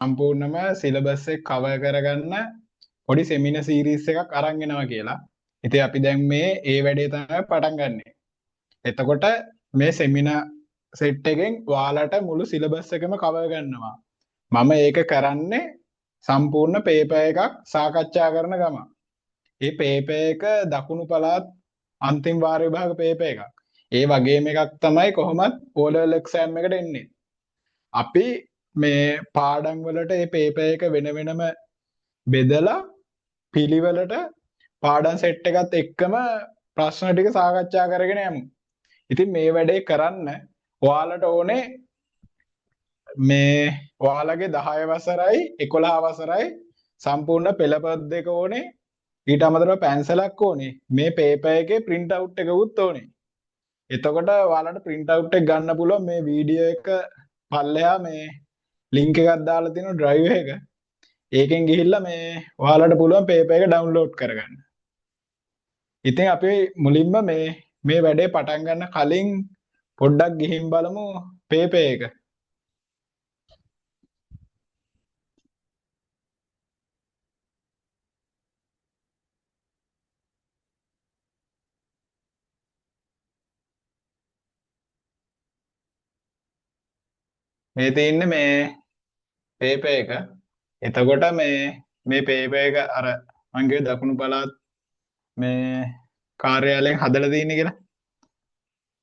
සම්පූර්ණම සිලබස් එක කවර් කරගන්න පොඩි සෙමිනාර් සීරීස් එකක් අරන් එනවා කියලා. ඉතින් අපි දැන් මේ ඒ වැඩේ තමයි පටන් ගන්නෙ. එතකොට මේ සෙමිනාර් සෙට් එකෙන් ඔයාලට මුළු සිලබස් එකම කවර් ගන්නවා. මම ඒක කරන්නේ සම්පූර්ණ පේපර් එකක් සාකච්ඡා කරන ගමන්. මේ පේපර් එක දකුණු පළාත් අන්තිම වාර විභාග පේපර් එකක්. ඒ වගේම එකක් තමයි කොහොමත් O level exam එකට එන්නේ. අපි මේ පාඩම් වලට මේ පේපර් එක වෙන වෙනම බෙදලා පිළිවෙලට පාඩම් සෙට් එකත් එක්කම ප්‍රශ්න ටික සාකච්ඡා කරගෙන යමු. ඉතින් මේ වැඩේ කරන්න ඔයාලට ඕනේ මේ ඔයාලගේ 10 වසරයි 11 වසරයි සම්පූර්ණ පෙළපොත් දෙක ඕනේ. ඊට අමතරව පැන්සලක් ඕනේ. මේ පේපර් එකේ print out එකකුත් ඕනේ. එතකොට ඔයාලට print out එක ගන්න පුළුවන් මේ වීඩියෝ එක පල්ලෙහා මේ link එකක් දාලා තියෙනවා drive එක. ඒකෙන් ගිහිල්ලා මේ ඔයාලට පුළුවන් පේපර් එක download කරගන්න. ඉතින් අපි මුලින්ම මේ වැඩේ පටන් ගන්න කලින් පොඩ්ඩක් ගිහින් බලමු පේපර් එක. මේ තියෙන්නේ මේ පේපර් එක. එතකොට මේ පේපර් එක අර මං කිව්වේ දකුණු පළාත් මේ කාර්යාලයෙන් හදලා තියෙන්නේ කියලා.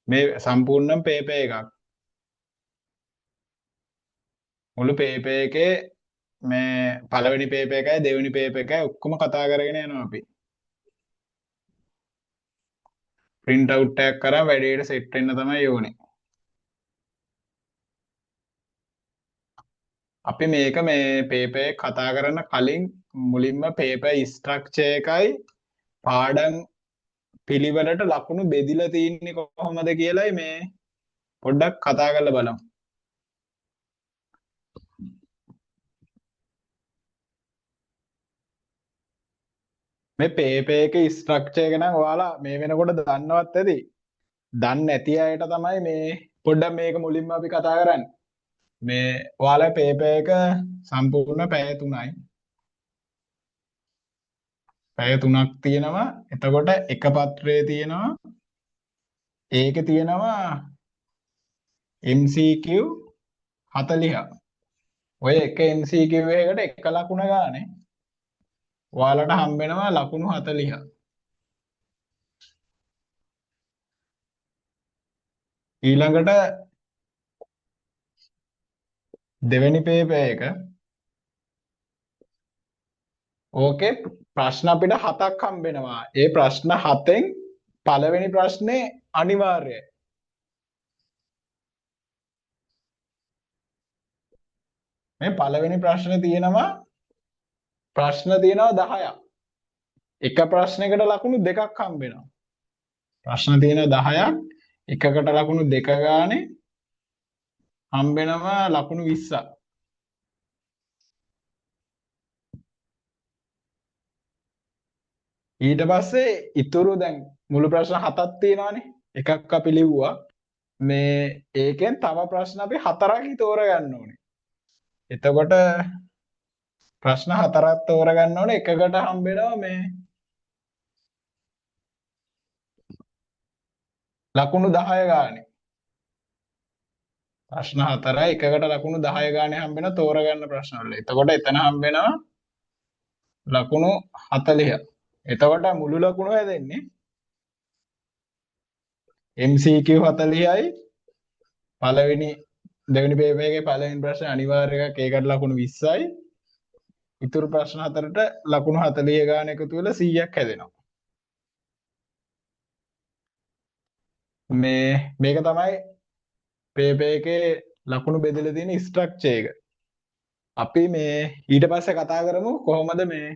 මේ සම්පූර්ණ පේපර් එකක්. මුළු පේපර් එකේ මේ පළවෙනි පේපර් එකයි දෙවෙනි පේපර් එකයි ඔක්කොම කතා කරගෙන යනවා අපි. print out එකක් කරන් වැඩේට සෙට් වෙන්න තමයි ඕනේ. අපි මේක මේ පේපර් එක කතා කරන්න කලින් මුලින්ම පේපර් ස්ට්‍රක්චර් එකයි පාඩම් පිළිවෙලට ලකුණු බෙදිලා තින්නේ කොහොමද කියලායි මේ පොඩ්ඩක් කතා කරලා බලමු. මේ පේපර් එකේ ස්ට්‍රක්චර් එක නම් ඔයාලා මේ වෙනකොට දන්නවත් ඇති. දන්නේ නැති අයට තමයි මේ පොඩ්ඩක් මේක මුලින්ම අපි කතා කරන්නේ. මේ ඔයාලා පේපර් එක සම්පූර්ණ පැය 3යි. පැය 3ක් තියෙනවා. එතකොට එක පත්‍රයේ තියෙනවා. ඒකේ තියෙනවා MCQ 40ක්. ඔය එක MCQ එකකට එක ලකුණ ගානේ ඔයාලට හම්බ වෙනවා ලකුණු 40ක්. ඊළඟට දෙවෙනි පේපර් එක ඕකේ ප්‍රශ්න අපිට 7ක් හම්බ වෙනවා. ඒ ප්‍රශ්න 7න් පළවෙනි ප්‍රශ්නේ අනිවාර්යයි. මේ පළවෙනි ප්‍රශ්නේ තියෙනවා 10ක්. එක ප්‍රශ්නයකට ලකුණු දෙකක් හම්බ වෙනවා. ප්‍රශ්න තියෙනවා 10ක්. එකකට ලකුණු දෙක ගානේ හම්බ වෙනවා ලකුණු 20ක්. ඊට පස්සේ ඉතුරු දැන් මුළු ප්‍රශ්න 7ක් තියෙනවානේ. එකක් අපි ලිව්වා. මේ ඒකෙන් තව ප්‍රශ්න අපි 4ක් තෝරගන්න ඕනේ. එතකොට ප්‍රශ්න 4ක් තෝරගන්න ඕනේ. එකකට හම්බ වෙනවා මේ ලකුණු 10 ගානේ. ප්‍රශ්න 4යි එකකට ලකුණු 10 ගානේ හම්බ වෙන තෝරගන්න ප්‍රශ්න වල. එතකොට එතන හම්බ වෙනවා ලකුණු 40. එතකොට මුළු ලකුණු හැදෙන්නේ MCQ 40යි පළවෙනි දෙවෙනි පේපර් එකේ පළවෙනි ප්‍රශ්නේ අනිවාර්ය එකක් ඒකට ලකුණු 20යි. ඉතුරු ප්‍රශ්න හතරට ලකුණු 40 ගාන එකතු වෙලා 100ක් හැදෙනවා. මේක තමයි පේපර් එකේ ලකුණු බෙදලා තියෙන ස්ට්‍රක්චර් එක. අපි මේ ඊට පස්සේ කතා කරමු කොහොමද මේ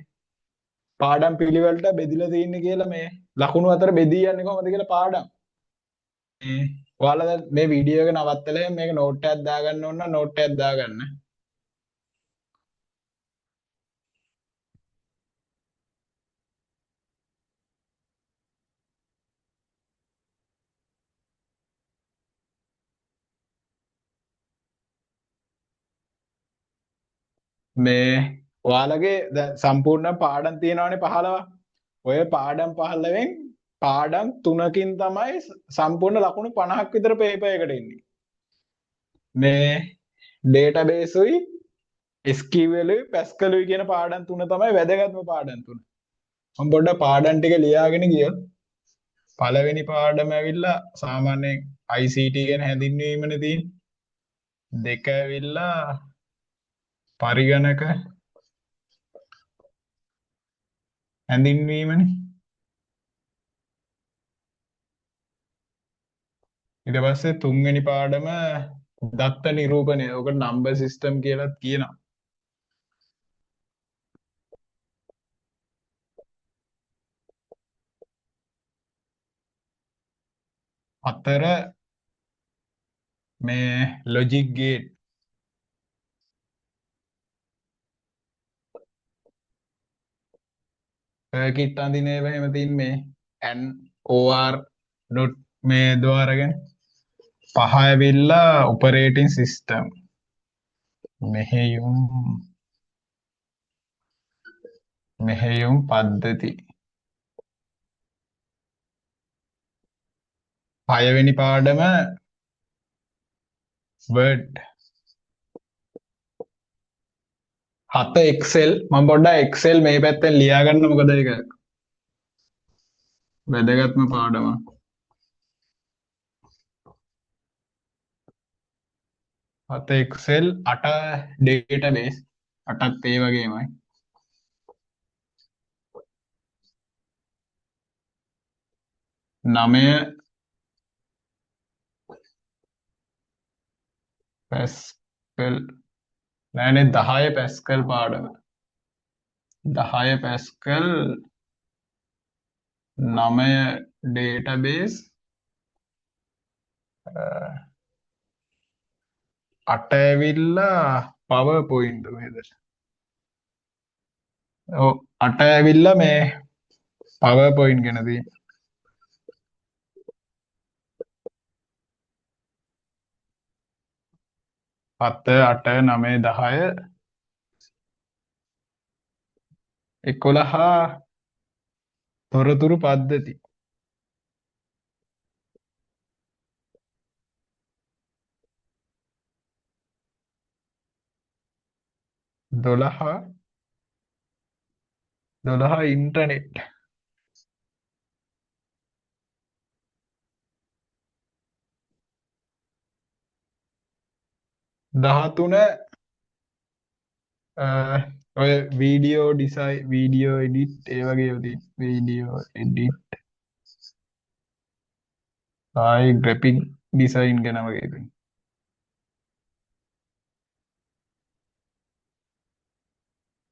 පාඩම් පිළිවෙලට බෙදලා තියෙන්නේ කියලා මේ ලකුණු අතර බෙදී යන්නේ කොහොමද කියලා පාඩම්. ඔයාලා දැන් මේ වීඩියෝ එක නවත්තලා මේක නෝට් එකක් දාගන්න ඕන නම් නෝට් එකක් දාගන්න. මේ ඔයාලගේ දැන් සම්පූර්ණ පාඩම් තියෙනවානේ 15. ඔය පාඩම් 15න් පාඩම් 3කින් තමයි සම්පූර්ණ ලකුණු 50ක් විතර පේපර් එකට එන්නේ. මේ ඩේටාබේස් උයි SQL උයි Pascal උයි කියන පාඩම් තුන තමයි වැදගත්ම පාඩම් තුන. මම පොඩ්ඩක් පාඩම් ටික ලියාගෙන ගියොත් පළවෙනි පාඩම ඇවිල්ලා සාමාන්‍යයෙන් ICT ගැන හැඳින්වීමනේ තියෙන්නේ. දෙක ඇවිල්ලා පරිගණක හැඳින්වීමනේ. ඊට පස්සේ තුන්වෙනි පාඩම දත්ත නිරූපණය. ඔකට නම්බර් සිස්ටම් කියලාත් කියනවා. හතර මේ ලොජික් ගේට්. සර්කිට් අඳින ඒවා එහෙම තින් මේ NOR not මේ द्वाරගෙන. පහ ඇවිල්ලා ඔපරේටින් සිස්ටම්. මෙහෙයුම් පද්ධති. හයවෙනි පාඩම වර්ඩ්. 7 එක්සෙල්. මම පොඩ්ඩක් එක්සෙල් මේ පැත්තෙන් ලියා ගන්න, මොකද ඒක වැදගත්ම පාඩමක්. 7 එක්සෙල් 8 ඩේටාබේස් 8ත් ඒ වගේමයි. 9 පැස්කල් නෑනේ 10 පැස්කල් පාඩම. 10 පැස්කල් 9 ඩේටාබේස් 8 ඇවිල්ලා පවර් පොයින්ට් වේද. ඔව් 8 ඇවිල්ලා මේ පවර් පොයින්ට් ගැන තියෙන්නේ. 7 8 9 10 11 තොරතුරු පද්ධති. 12 ඉන්ටර්නෙට්. 13 ඔය වීඩියෝ ඩිසයින්, වීඩියෝ එඩිට් ඒ වගේ ඒවා තියෙන. වීඩියෝ එඩිට් ආයි ග්‍රැෆික් ඩිසයින් ගැන වගේ තියෙන.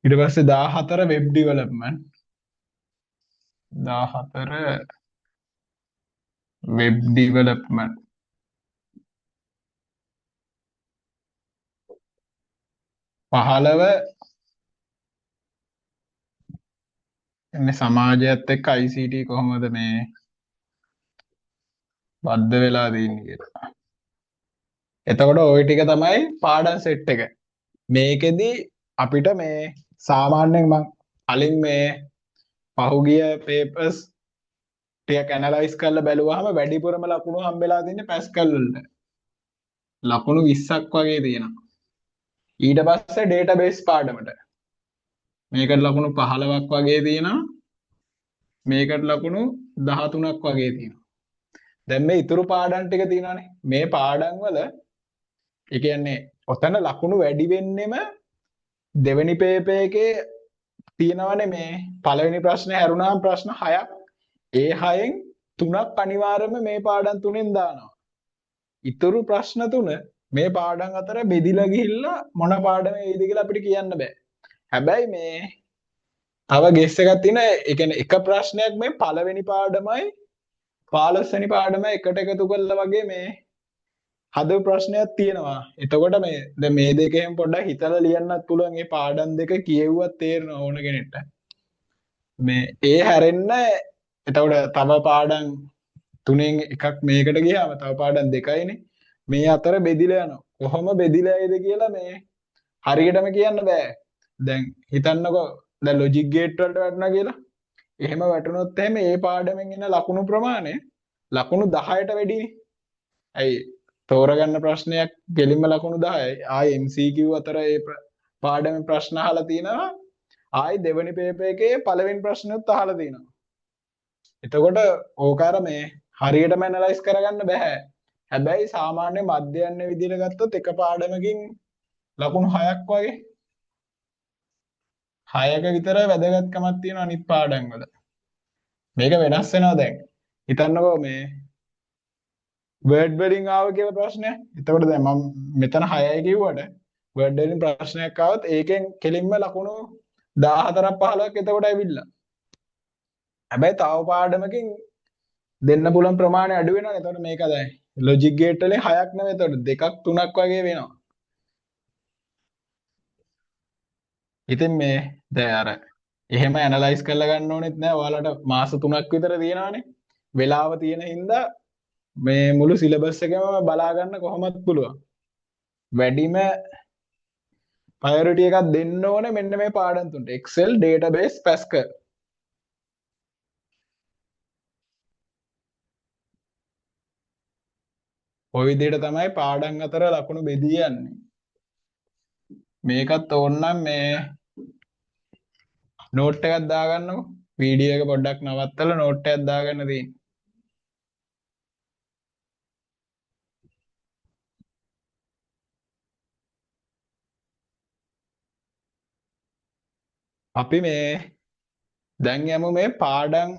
ඊට පස්සේ 14 වෙබ් ඩෙවලොප්මන්ට්. 14 web development. 15 එන්නේ සමාජයත් එක්ක ICT කොහොමද මේ බද්ධ වෙලා තියෙන්නේ කියලා. එතකොට ওই ටික තමයි පාඩම් සෙට් එක. මේකෙදි අපිට මේ සාමාන්‍යයෙන් මම කලින් මේ පහුගිය පේපර්ස් ටික ඇනලයිස් කරලා බැලුවාම වැඩිපුරම ලකුණු හම්බෙලා තින්නේ පැස්කල් වලට. ලකුණු 20ක් වගේ තියෙනවා. ඊට පස්සේ ඩේටාබේස් පාඩමට මේකට ලකුණු 15ක් වගේ තියෙනවා. මේකට ලකුණු 13ක් වගේ තියෙනවා. දැන් මේ ඉතුරු පාඩම් ටික තියෙනවානේ. මේ පාඩම් වල ඒ කියන්නේ ඔතන ලකුණු වැඩි වෙන්නෙම දෙවෙනි පේපර් එකේ තියෙනවනේ මේ පළවෙනි ප්‍රශ්නේ හැරුණාම ප්‍රශ්න 6ක්. ඒ 6න් 3ක් අනිවාර්යයෙන්ම මේ පාඩම් තුනෙන් දානවා. ඉතුරු ප්‍රශ්න 3 මේ පාඩම් අතර බෙදිලා ගිහිල්ලා මොන පාඩමේ වේද කියලා අපිට කියන්න බෑ. හැබැයි මේ තව ගෙස් එකක් තියෙන. ඒ කියන්නේ එක ප්‍රශ්නයක් මේ පළවෙනි පාඩමයි 15 වෙනි පාඩමයි එකට එකතු කරලා වගේ මේ හදපු ප්‍රශ්නයක් තියෙනවා. එතකොට මේ දැන් මේ දෙකෙන් පොඩ්ඩක් හිතලා ලියන්නත් පුළුවන්. මේ පාඩම් දෙක කියෙව්වත් තේරෙන ඕන කෙනෙක්ට. මේ ඒ හැරෙන්න එතකොට තව පාඩම් තුනෙන් එකක් මේකට ගියාම තව පාඩම් දෙකයිනේ. මේ අතර බෙදිලා යනවා. කොහොම බෙදිලා යයිද කියලා මේ හරියටම කියන්න බෑ. දැන් හිතන්නකෝ දැන් ලොජික් ගේට් වලට වැටුණා කියලා. එහෙම වැටුණොත් එහෙම ඒ පාඩමෙන් එන ලකුණු ප්‍රමාණය ලකුණු 10ට වැඩිනේ. ඇයි තෝරගන්න ප්‍රශ්නයක් ගෙලින්ම ලකුණු 10යි. ආයි MCQ අතර පාඩමේ ප්‍රශ්න අහලා තිනවා. ආයි දෙවෙනි පේපර් එකේ පළවෙනි ප්‍රශ්නෙත් අහලා තිනවා. එතකොට ඕක අර මේ හරියටම ඇනලයිස් කරගන්න බෑ. හැබැයි සාමාන්‍ය මධ්‍යයන විදිහට ගත්තොත් එක පාඩමකින් ලකුණු 6ක් වගේ 6ක විතර වැදගත්කමක් තියෙනවා අනිත් පාඩම් වල. මේක වෙනස් වෙනවා දැන්. හිතන්නකෝ මේ වර්ඩ් වලින් ආව කියලා ප්‍රශ්නයක්. එතකොට දැන් මම මෙතන 6යි කිව්වට වර්ඩ් වලින් ප්‍රශ්නයක් ආවොත් ඒකෙන් කෙලින්ම ලකුණු 14ක් 15ක් එතකොට ඇවිල්ලා. හැබැයි තව පාඩමකින් දෙන්න පුළුවන් ප්‍රමාණය අඩු වෙනවා. එතකොට මේක දැන් ලොජික් ගේට් වලින් 6ක් නෙවෙයි එතකොට 2ක් 3ක් වගේ වෙනවා. ඉතින් මේ දැන් අර එහෙම ඇනලයිස් කරලා ගන්න ඕනෙත් නෑ. ඔයාලට මාස 3ක් විතර තියෙනවානේ. වෙලාව තියෙන හින්දා මේ මුළු සිලබස් එකම බලා ගන්න කොහොමත් පුළුවන්. වැඩිම ප්‍රයොරිටි එකක් දෙන්න ඕනේ මෙන්න මේ පාඩම් තුනට. Excel, database, Pascal. ඔය විදිහට තමයි පාඩම් අතර ලකුණු බෙදී යන්නේ. මේකත් ඕනනම් මේ නෝට් එකක් දාගන්නකො. වීඩියෝ එක පොඩ්ඩක් නවත්තලා නෝට් එකක් දාගන්න තියෙන්නේ. අපි මේ දැන් යමු මේ පාඩම්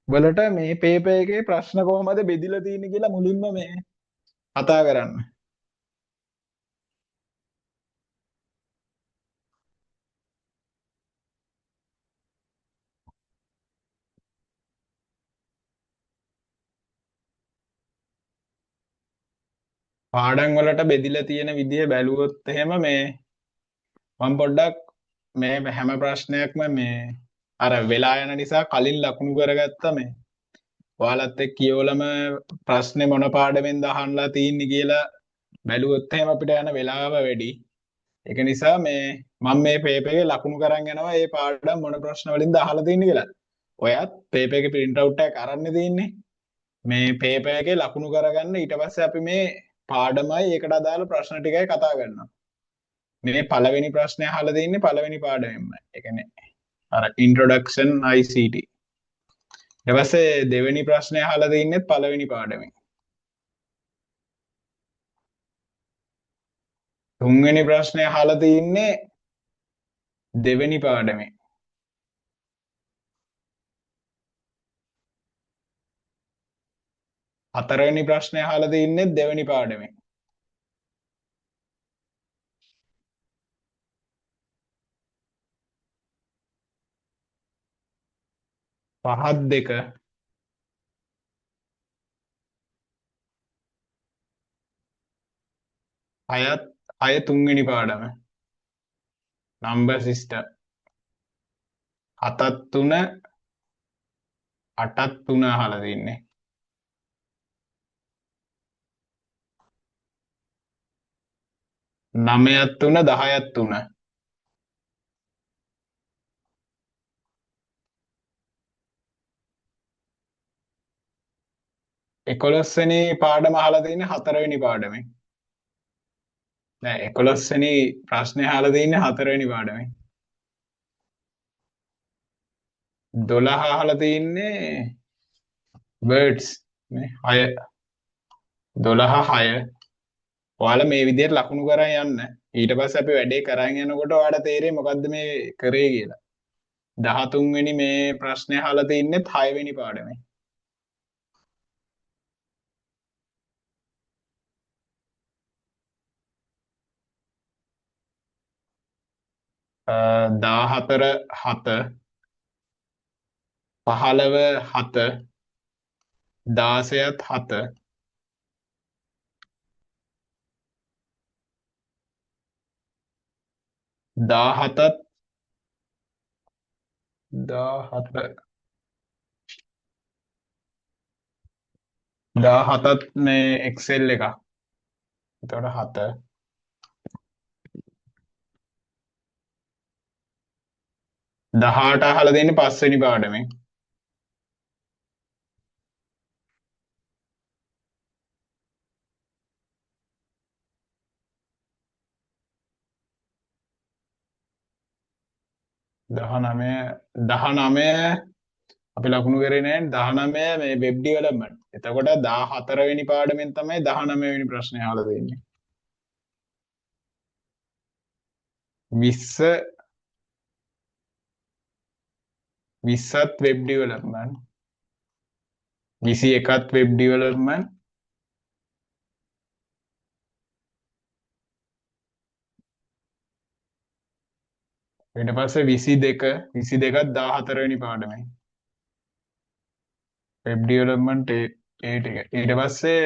වලට මේ පේපර් එකේ ප්‍රශ්න කොහොමද බෙදිලා තියෙන්නේ කියලා මුලින්ම මේ කතා කරන්න. පාඩම් වලට බෙදිලා තියෙන විදිය බැලුවොත් එහෙම මේ මම පොඩ්ඩක් මේ හැම ප්‍රශ්නයක්ම මේ අර වෙලා යන නිසා කලින් ලකුණු කරගත්තා මේ. ඔයාලත් එක්ක කියවලම ප්‍රශ්නේ මොන පාඩමෙන්ද අහන්නලා තින්නේ කියලා බැලුවොත් එහෙම අපිට යන වෙලාව වැඩි. ඒක නිසා මේ මම මේ පේපර් එකේ ලකුණු කරන් යනවා මේ පාඩම් මොන ප්‍රශ්න වලින්ද අහලා තින්නේ කියලා. ඔයත් පේපර් එකේ print out එකක් අරන් තියෙන්නේ. මේ පේපර් එකේ ලකුණු කරගන්න ඊට පස්සේ අපි මේ පාඩමයි ඒකට අදාළ ප්‍රශ්න ටිකයි කතා කරනවා. මේ පළවෙනි ප්‍රශ්නය අහලා තින්නේ පළවෙනි පාඩමෙන්ම. ඒ කියන්නේ අර introduction ICT. ඊට පස්සේ දෙවෙනි ප්‍රශ්නය අහලා තින්නේ පළවෙනි පාඩමෙන්. තුන්වෙනි ප්‍රශ්නය අහලා තින්නේ දෙවෙනි පාඩමෙන්. හතරවෙනි ප්‍රශ්නය අහලා තින්නේ දෙවෙනි පාඩමෙන්. පහත් දෙක හය තුන්වෙනි පාඩම නම්බර් සිස්ටම්. හතත් තුන අටත් තුන අහලා තින්නේ. නවයත් තුන 10ත් තුන. එකොළොස්වෙනි පාඩම අහලා තින්නේ හතරවෙනි පාඩමෙන්. නෑ 11වෙනි ප්‍රශ්නේ අහලා තින්නේ හතරවෙනි පාඩමෙන්. 12 අහලා තින්නේ words නේ 6. 12 6. ඔයාලා මේ විදිහට ලකුණු කරන් යන්න. ඊට පස්සේ අපි වැඩේ කරන් යනකොට ඔයාලට තේරෙයි මොකද්ද මේ කරේ කියලා. 13 වෙනි මේ ප්‍රශ්නේ අහලා තින්නේ 6 වෙනි පාඩමේ. දාහතර 7 15 7 16ත් 7 17ත් 17ත් මේ එක්සෙල් එක. එතකොට 7 18 අහලා දෙන්නේ පස්වෙනි පාඩමෙන්. 19 19 අපි ලකුණු කරේ නැහැ 19 මේ වෙබ් ඩෙවලොප්මන්ට්. එතකොට 14 වෙනි පාඩමෙන් තමයි 19 වෙනි ප්‍රශ්නේ අහලා දෙන්නේ. 20 20ත් වෙබ් ඩෙවලොප්මන්ට්. 21ත් වෙබ් ඩෙවලොප්මන්ට්. ඊට පස්සේ 22 22ත් 14 වෙනි පාඩමයි. වෙබ් ඩෙවලොප්මන්ට් ඒ ටික. ඊට පස්සේ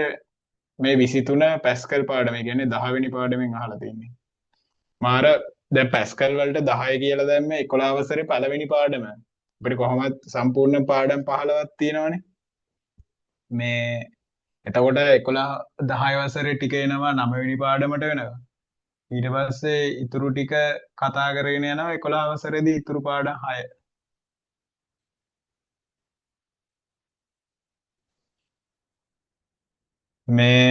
මේ 23 පැස්කල් පාඩම. ඒ කියන්නේ 10 වෙනි පාඩමෙන් අහලා තියෙන්නේ. මාර දැන් පැස්කල් වලට 10 කියලා දැම්මේ 11 වසරේ පළවෙනි පාඩම. අපිට කොහොමත් සම්පූර්ණ පාඩම් 15ක් තියෙනවනේ. මේ එතකොට 11 10 වසරේ ටික එනවා 9 වෙනි පාඩමට වෙනවා. ඊට පස්සේ ඉතුරු ටික කතා කරගෙන යනවා 11 වසරේදී ඉතුරු පාඩම් 6. මේ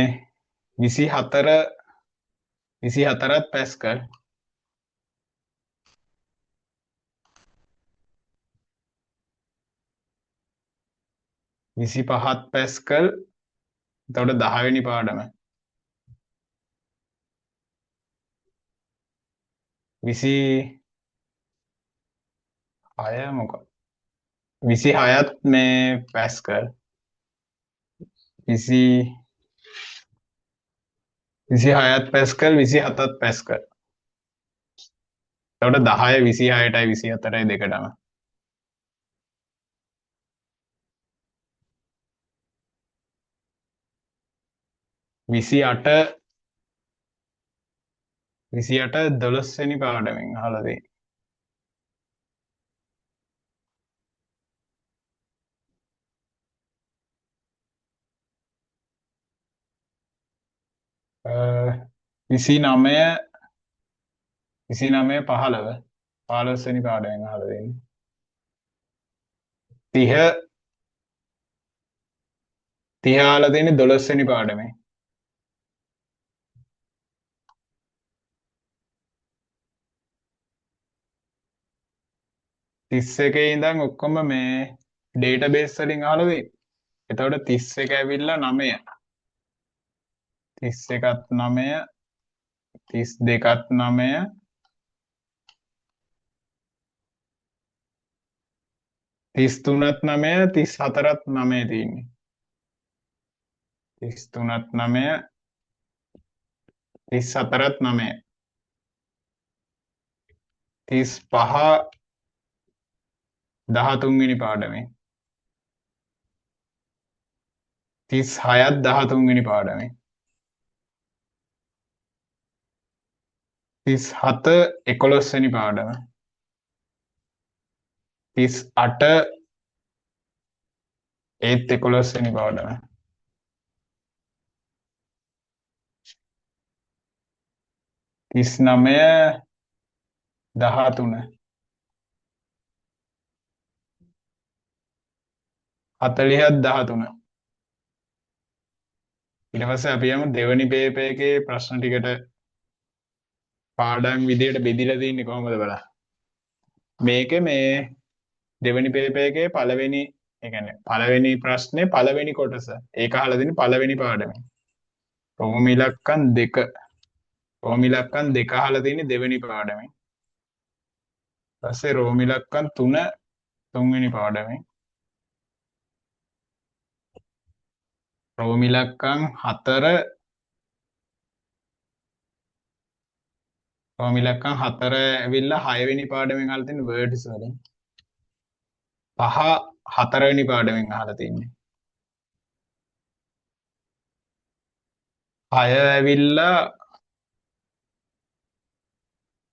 24ත් පැස්කල්. 25ත් පැස්කල්. එතකොට 10 වෙනි පාඩම. 26 මොකක්ද? 26ත් මේ පැස්කල්. 26ත් පැස්කල් 27ත් පැස්කල්. එතකොට 10 26ටයි 24යි දෙකටම. 28 12 වෙනි පාඩමෙන් අහලා තියෙන්නේ. අ 29 15 වෙනි පාඩමෙන් අහලා තියෙන්නේ. 30 අහලා තියෙන්නේ 12 වෙනි පාඩමේ. 31 ඉඳන් ඔක්කොම මේ ඩේටාබේස් වලින් අහලා තියෙන්නේ. එතකොට 31 ඇවිල්ලා 9. 31ත් 9 32ත් 9 33ත් 9 34ත් 9 තියෙන්නේ. 33ත් 9 34ත් 9 35 13 වෙනි පාඩමේ. 36ත් 13 වෙනි පාඩමේ. 37 11 වෙනි පාඩම. 38 ඒත් 11 වෙනි පාඩම. 39 13 40ත් 13. ඊට පස්සේ අපි යමු දෙවෙනි පේපර් එකේ ප්‍රශ්න ටිකට පාඩම් විදියට බෙදිලා තින්නේ කොහොමද බලන්න. මේකේ මේ දෙවෙනි පේපර් එකේ පළවෙනි ඒ කියන්නේ පළවෙනි ප්‍රශ්නේ පළවෙනි කොටස. ඒක අහලා දෙන්නේ පළවෙනි පාඩමේ. රෝම ඉලක්කම් 2. රෝම ඉලක්කම් 2 අහලා තින්නේ දෙවෙනි පාඩමේ. ඊපස්සේ රෝම ඉලක්කම් 3 තුන්වෙනි පාඩමේ. රෝම ඉලක්කම් 4 රෝම ඉලක්කම් 4 ඇවිල්ලා 6 වෙනි පාඩමෙන් අහලා තින්නේ වර්ඩ්ස් වලින්. 5 4 වෙනි පාඩමෙන් අහලා තින්නේ. 6 ඇවිල්ලා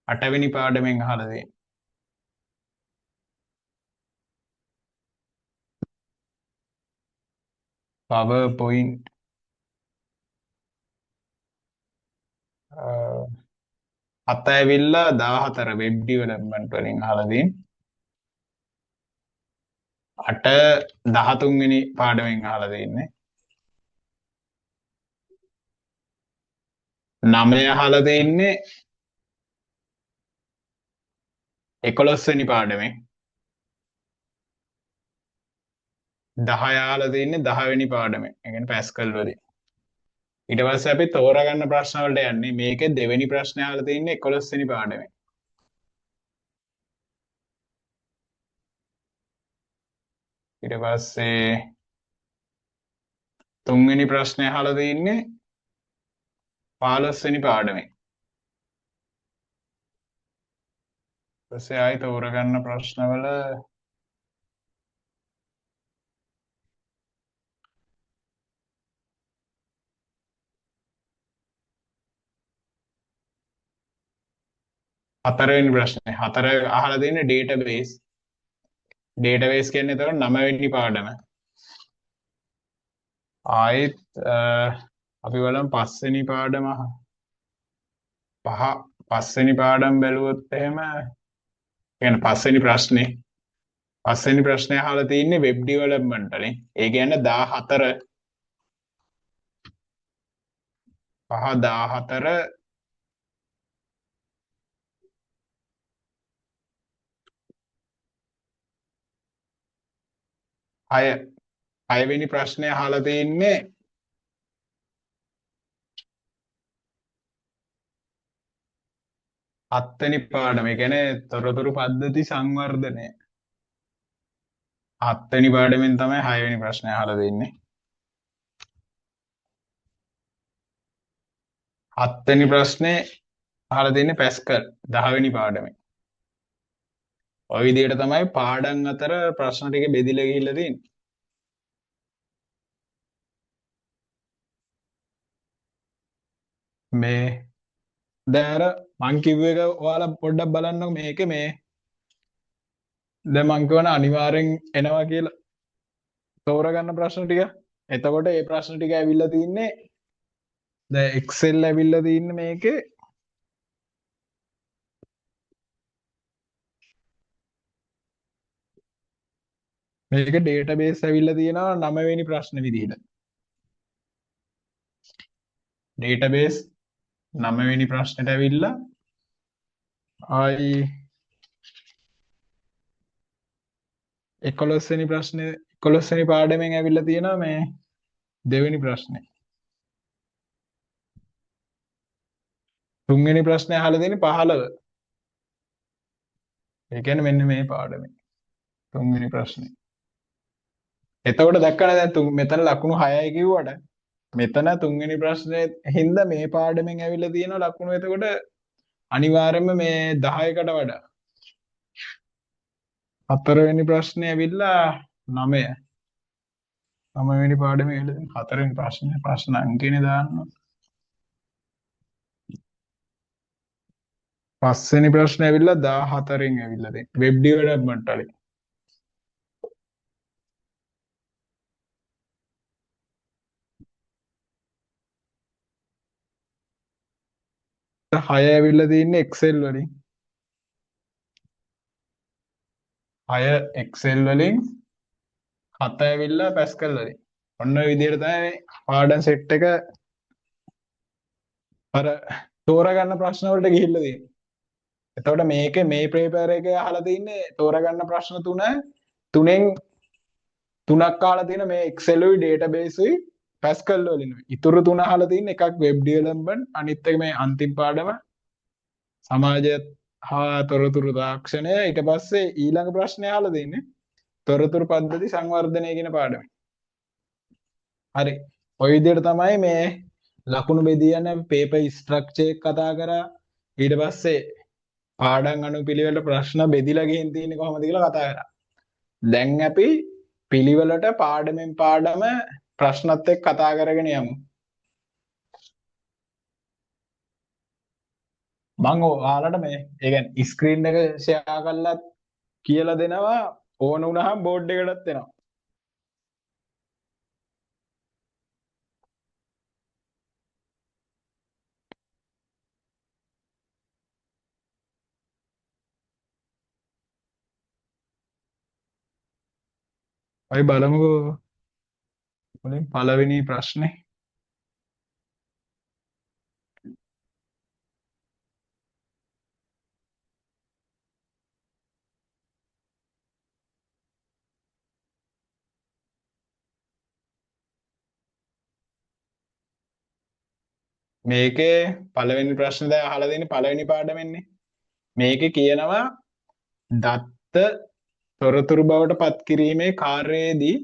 8 වෙනි පාඩමෙන් අහලා තියෙන්නේ. PowerPoint 7 ඇවිල්ලා 14 වෙබ් ඩෙවලොප්මන්ට් වලින් අහලා තියෙන්නේ. 8 13 වෙනි පාඩමෙන් අහලා තින්නේ. 9 අහලා තින්නේ 11 වෙනි පාඩමෙන්. 10 අහලා තින්නේ 10 වෙනි පාඩමෙන්. ඒ කියන්නේ පැස්කල් වලින්. ඊට පස්සේ අපි තෝරාගන්න ප්‍රශ්න වලට යන්නේ. මේකේ දෙවෙනි ප්‍රශ්නේ අහලා තින්නේ 11 වෙනි පාඩමෙන්. ඊට පස්සේ තුන්වෙනි ප්‍රශ්නේ අහලා තින්නේ 15 වෙනි පාඩමෙන්. ඊපස්සේ ආයි තෝරාගන්න ප්‍රශ්නවල හතරවෙනි ප්‍රශ්නේ. හතර අහලා තින්නේ ඩේටාබේස්. ඩේටාබේස් කියන්නේ එතකොට 9 වෙනි පාඩම. ආයෙත් අපි බලමු 5 වෙනි පාඩම පස්වෙනි පාඩම් බැලුවොත් එහෙම කියන්නේ පස්වෙනි ප්‍රශ්නේ. පස්වෙනි ප්‍රශ්නේ අහලා තින්නේ වෙබ් ඩෙවලොප්මන්ට් වලින්. ඒ කියන්නේ 14 14 6 වෙනි ප්‍රශ්නේ අහලා තින්නේ 7 වෙනි පාඩම. ඒ කියන්නේ තොරතුරු පද්ධති සංවර්ධනය. 7 වෙනි පාඩමෙන් තමයි 6 වෙනි ප්‍රශ්නේ අහලා තින්නේ. 7 වෙනි ප්‍රශ්නේ අහලා තින්නේ පැස්කල් 10 වෙනි පාඩමේ. ඔය විදිහට තමයි පාඩම් අතර ප්‍රශ්න ටික බෙදිලා ගිහිල්ලා තියෙන්නේ. මේ දැන් අර මං කිව්ව එක ඔයාලා පොඩ්ඩක් බලන්නකො මේකේ මේ දැන් මං කියවන අනිවාර්යෙන් එනවා කියලා තෝරගන්න ප්‍රශ්න ටික. එතකොට මේ ප්‍රශ්න ටික ඇවිල්ලා තින්නේ දැන් Excel ඇවිල්ලා තින්නේ මේකේ මේක ඩේටාබේස් ඇවිල්ලා තියෙනවා 9 වෙනි ප්‍රශ්න විදිහට. ඩේටාබේස් 9 වෙනි ප්‍රශ්නෙට ඇවිල්ලා ආයි 11 වෙනි ප්‍රශ්නේ 11 වෙනි පාඩමෙන් ඇවිල්ලා තියෙනවා මේ දෙවෙනි ප්‍රශ්නේ. තුන්වෙනි ප්‍රශ්නේ අහලා තියෙන්නේ 15. ඒ කියන්නේ මෙන්න මේ පාඩමේ තුන්වෙනි ප්‍රශ්නේ. එතකොට දැක්කනේ දැන් මෙතන ලකුණු 6යි කිව්වට මෙතන තුන්වෙනි ප්‍රශ්නේ හින්දා මේ පාඩමෙන් ඇවිල්ලා තියෙනවා ලකුණු එතකොට අනිවාර්යයෙන්ම මේ 10කට වඩා. හතරවෙනි ප්‍රශ්නේ ඇවිල්ලා 9. 9 වෙනි පාඩමේ ඇවිල්ලා තියෙන හතරවෙනි ප්‍රශ්නේ ප්‍රශ්න අංකේනේ දාන්න. පස්වෙනි ප්‍රශ්නේ ඇවිල්ලා 14න් ඇවිල්ලා තියෙන්නේ වෙබ් ඩෙවලොප්මන්ට් වලින්. 6 ඇවිල්ලා තියෙන්නේ Excel වලින්. 6 Excel වලින් 7 ඇවිල්ලා Pascal වලින්. ඔන්න ඔය විදිහට තමයි පාඩම් සෙට් එක අර තෝරගන්න ප්‍රශ්න වලට ගිහිල්ලා තියෙන්නේ. එතකොට මේකේ මේ පේපර් එකේ අහලා තින්නේ තෝරගන්න ප්‍රශ්න තුනෙන් තුනක් අහලා තියෙන මේ Excel උයි database උයි Pascal වලින්. ඉතුරු තුන අහලා තින්නේ එකක් web development අනිත් එක මේ අන්තිම පාඩම සමාජයත් හා තොරතුරු තාක්ෂණය. ඊට පස්සේ ඊළඟ ප්‍රශ්නේ අහලා තින්නේ තොරතුරු පද්ධති සංවර්ධනය කියන පාඩමේ. හරි. ඔය විදිහට තමයි මේ ලකුණු බෙදියන පේපර් ස්ට්‍රක්චර් එක කතා කරා. ඊට පස්සේ පාඩම් අනුපිළිවෙල ප්‍රශ්න බෙදිලා ගිහින් තියෙන්නේ කොහොමද කියලා කතා කරා. දැන් අපි පිළිවෙලට පාඩමෙන් පාඩම ප්‍රශ්නත් එක්ක කතා කරගෙන යමු. මම ඔයාලට මේ ඒ කියන්නේ ස්ක්‍රීන් එක ෂෙයා කරලා කියලා දෙනවා ඕන වුණාම බෝඩ් එකටත් එනවා. අපි බලමුකෝ මුලින් පළවෙනි ප්‍රශ්නේ. මේකේ පළවෙනි ප්‍රශ්නේ දැන් අහලා දෙන්නේ පළවෙනි පාඩමෙන්නේ. මේකේ කියනවා දත්ත තොරතුරු බවට පත් කිරීමේ කාර්යයේදී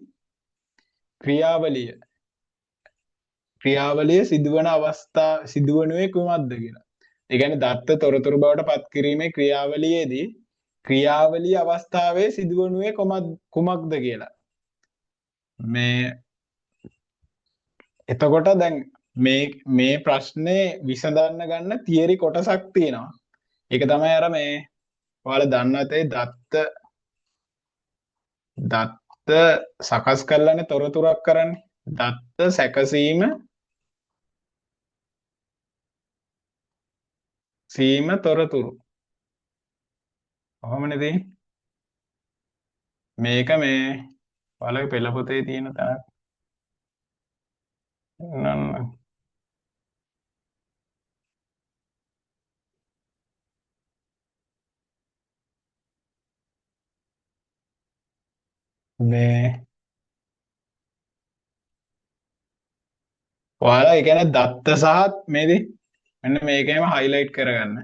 ක්‍රියාවලිය සිදුවන අවස්ථා සිදුවනුයේ කුමක්ද කියලා. ඒ කියන්නේ දත්ත තොරතුරු බවට පත් කිරීමේ ක්‍රියාවලියේදී ක්‍රියාවලිය අවස්ථාවේ සිදුවනුයේ කුමක්ද කියලා. මේ එතකොට දැන් මේ ප්‍රශ්නේ විසඳන්න ගන්න තියරි කොටසක් තියෙනවා. ඒක තමයි අර මේ ඔයාලා දන්න ඇතේ දත්ත සකස් කරලානේ තොරතුරක් කරන්නේ. දත්ත සැකසීම තොරතුරු. කොහොමනේ තියෙන්නේ? මේක මේ ඔයාලගේ පෙළ පොතේ තියෙන තැනක් නන්න. මේ ඔයාලා ඒ කියන්නේ දත්ත සහ මේදී මෙන්න මේකේම highlight කරගන්න.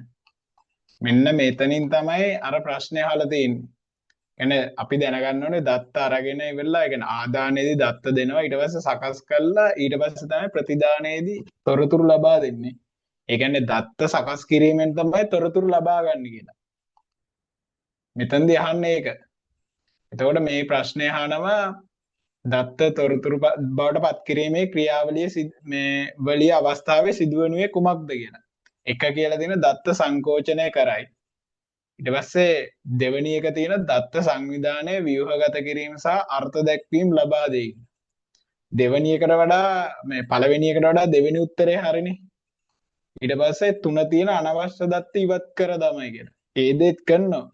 මෙන්න මෙතනින් තමයි අර ප්‍රශ්නේ අහලා තියෙන්නේ. කියන්නේ අපි දැනගන්න ඕනේ දත්ත අරගෙන ඉවරලා ඒ කියන්නේ ආදානයේදී දත්ත දෙනවා ඊට පස්සේ සකස් කළා ඊට පස්සේ තමයි ප්‍රතිදානයේදී තොරතුරු ලබා දෙන්නේ. ඒ කියන්නේ දත්ත සකස් කිරීමෙන් තමයි තොරතුරු ලබා ගන්න කියලා. මෙතනදී අහන්නේ ඒක. එතකොට මේ ප්‍රශ්නේ අහනවා දත්ත තොරතුරු බවට පත් කිරීමේ ක්‍රියාවලිය මේ වලිය අවස්ථාවේ සිදුවනුයේ කුමක්ද කියලා. එක කියලා දෙන දත්ත සංකෝචනය කරයි. ඊට පස්සේ දෙවෙනි එක තියෙන දත්ත සංවිධානය ව්‍යුහගත කිරීම සහ අර්ථ දැක්වීම ලබා දෙයි. දෙවෙනි එකට වඩා මේ පළවෙනි එකට වඩා දෙවෙනි උත්තරේ හරිනේ. ඊට පස්සේ තුන තියෙන අනවශ්‍ය දත්ත ඉවත් කර තමයි කියලා. ඒ දෙත් කරනවා.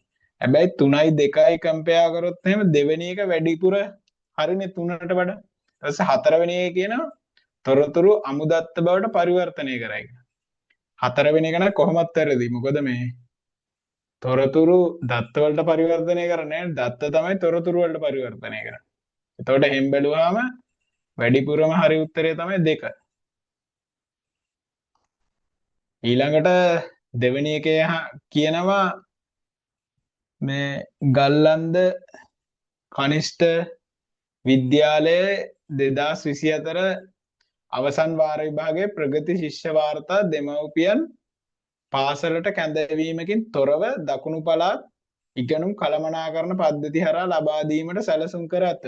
හැබැයි 3යි 2යි කම්පෙයාර් කරොත් එහෙම දෙවෙනි එක වැඩිපුර හරිනේ 3ට වඩා. ඊට පස්සේ හතරවෙනි එක කියනවා තොරතුරු අමුදත්ත බවට පරිවර්තනය කරයි. හතරවෙනි එක නම් කොහොමත් වැරදි. මොකද මේ තොරතුරු දත්ත වලට පරිවර්තනය කරන්නේ දත්ත තමයි තොරතුරු වලට පරිවර්තනය කරන්නේ. එතකොට එහෙන් බැලුවාම වැඩිපුරම හරි උත්තරේ තමයි 2. ඊළඟට දෙවෙනි එකේ කියනවා මේ ගල්ලන්ද කනිෂ්ඨ විද්‍යාලයේ 2024 අවසන් වාර විභාගයේ ප්‍රගති ශිෂ්‍ය වාර්තා දෙමව්පියන් පාසලට කැඳවීමකින් තොරව දකුණු පළාත් ඉගෙනුම් කළමනාකරණ පද්ධති හරහා ලබා දීමට සැලසුම් කර ඇත.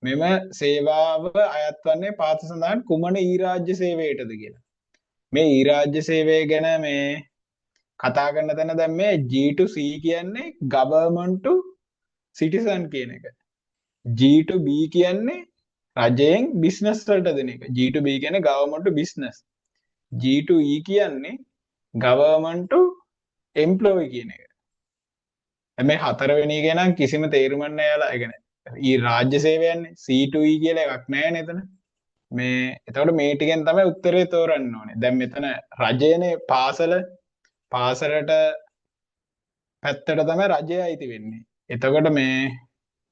මෙම සේවාව අයත් වන්නේ පාත සඳහන් කුමන ඊරාජ්‍ය සේවයටද කියලා. මේ ඊරාජ්‍ය සේවය ගැන මේ කතා කරන තැන දැන් මේ G2C කියන්නේ government to citizen කියන එක. G2B කියන්නේ රජයෙන් බිස්නස් වලට දෙන එක. G2B කියන්නේ government to business. G2E කියන්නේ government to employee කියන එක. මේ හතරවෙනි එක නම් කිසිම තේරුමක් නැහැ යාලා. ඒ කියන්නේ ඊ රාජ්‍ය සේවයන්නේ C2E කියලා එකක් නැහැ නේද? මේ එතකොට මේ ටිකෙන් තමයි උත්තරේ තෝරන්න ඕනේ. දැන් මෙතන රජයනේ පාසලට පැත්තට තමයි රජය අයිති වෙන්නේ. එතකොට මේ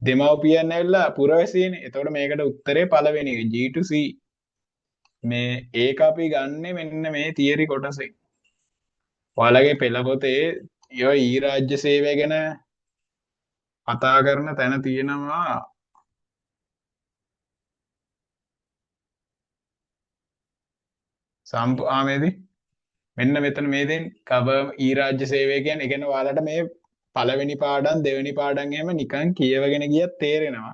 දෙමව්පියන් ඇවිල්ලා පුරවැසියනේ. එතකොට මේකට උත්තරේ පළවෙනි එක G2C. මේ ඒක අපි ගන්නෙ මෙන්න මේ තියරි කොටසෙන්. ඔයාලගේ පෙළ පොතේ ඊ රාජ්‍ය සේවය ගැන කතා කරන තැන තියෙනවා සම්පාමේදී මෙන්න මෙතන මේ දෙන් ඊ රාජ්‍ය සේවය කියන්නේ ඒ කියන්නේ ඔයාලට මේ පළවෙනි පාඩම් දෙවෙනි පාඩම් එහෙම නිකන් කියවගෙන ගියත් තේරෙනවා.